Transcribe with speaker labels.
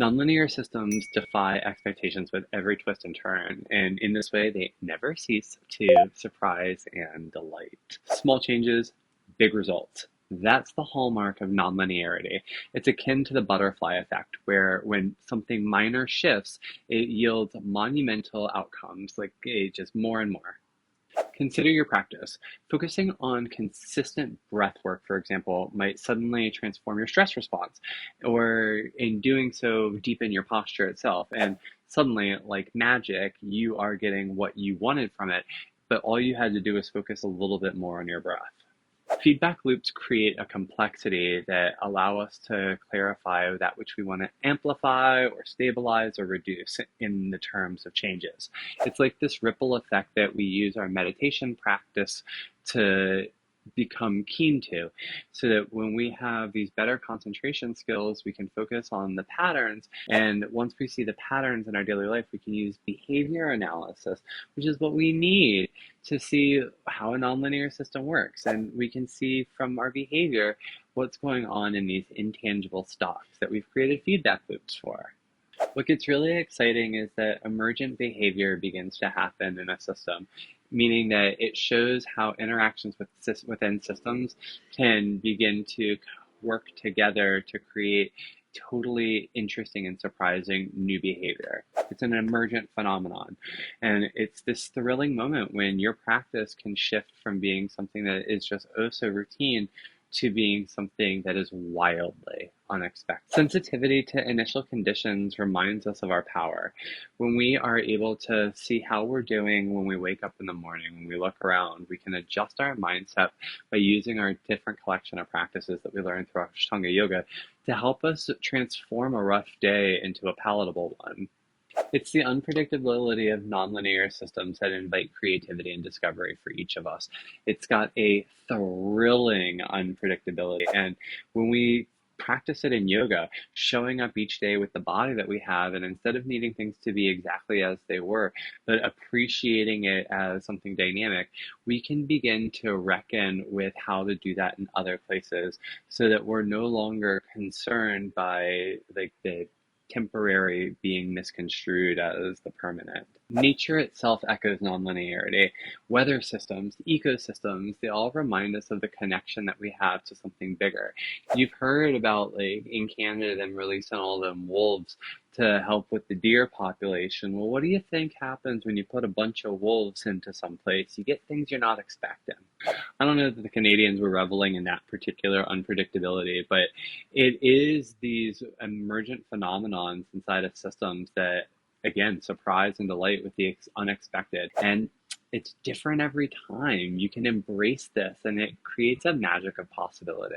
Speaker 1: Nonlinear systems defy expectations with every twist and turn, and in this way, they never cease to surprise and delight. Small changes, big results. That's the hallmark of nonlinearity. It's akin to the butterfly effect, where when something minor shifts, it yields monumental outcomes, like just more and more. Consider your practice. Focusing on consistent breath work, for example, might suddenly transform your stress response, or in doing so, deepen your posture itself. And suddenly, like magic, you are getting what you wanted from it, but all you had to do was focus a little bit more on your breath. Feedback loops create a complexity that allow us to clarify that which we want to amplify or stabilize or reduce in the terms of changes. It's like this ripple effect that we use our meditation practice to become keen to, so that when we have these better concentration skills, we can focus on the patterns. And once we see the patterns in our daily life, we can use behavior analysis, which is what we need to see how a nonlinear system works. And we can see from our behavior what's going on in these intangible stocks that we've created feedback loops for. What gets really exciting is that emergent behavior begins to happen in a system, meaning that it shows how interactions within systems can begin to work together to create totally interesting and surprising new behavior. It's an emergent phenomenon. And it's this thrilling moment when your practice can shift from being something that is just oh so routine to being something that is wildly unexpected. Sensitivity to initial conditions reminds us of our power. When we are able to see how we're doing when we wake up in the morning, when we look around, we can adjust our mindset by using our different collection of practices that we learn through Ashtanga yoga to help us transform a rough day into a palatable one. It's the unpredictability of nonlinear systems that invite creativity and discovery for each of us. It's got a thrilling unpredictability. And when we practice it in yoga, showing up each day with the body that we have, and instead of needing things to be exactly as they were, but appreciating it as something dynamic, we can begin to reckon with how to do that in other places so that we're no longer concerned by like the temporary being misconstrued as the permanent. Nature itself echoes nonlinearity. Weather systems, ecosystems, they all remind us of the connection that we have to something bigger. You've heard about, like, in Canada, them releasing all them wolves to help with the deer population. Well, what do you think happens when you put a bunch of wolves into some place? You get things you're not expecting. I don't know that the Canadians were reveling in that particular unpredictability, but it is these emergent phenomenons inside of systems that, again, surprise and delight with the unexpected. And it's different every time. You can embrace this, and it creates a magic of possibility.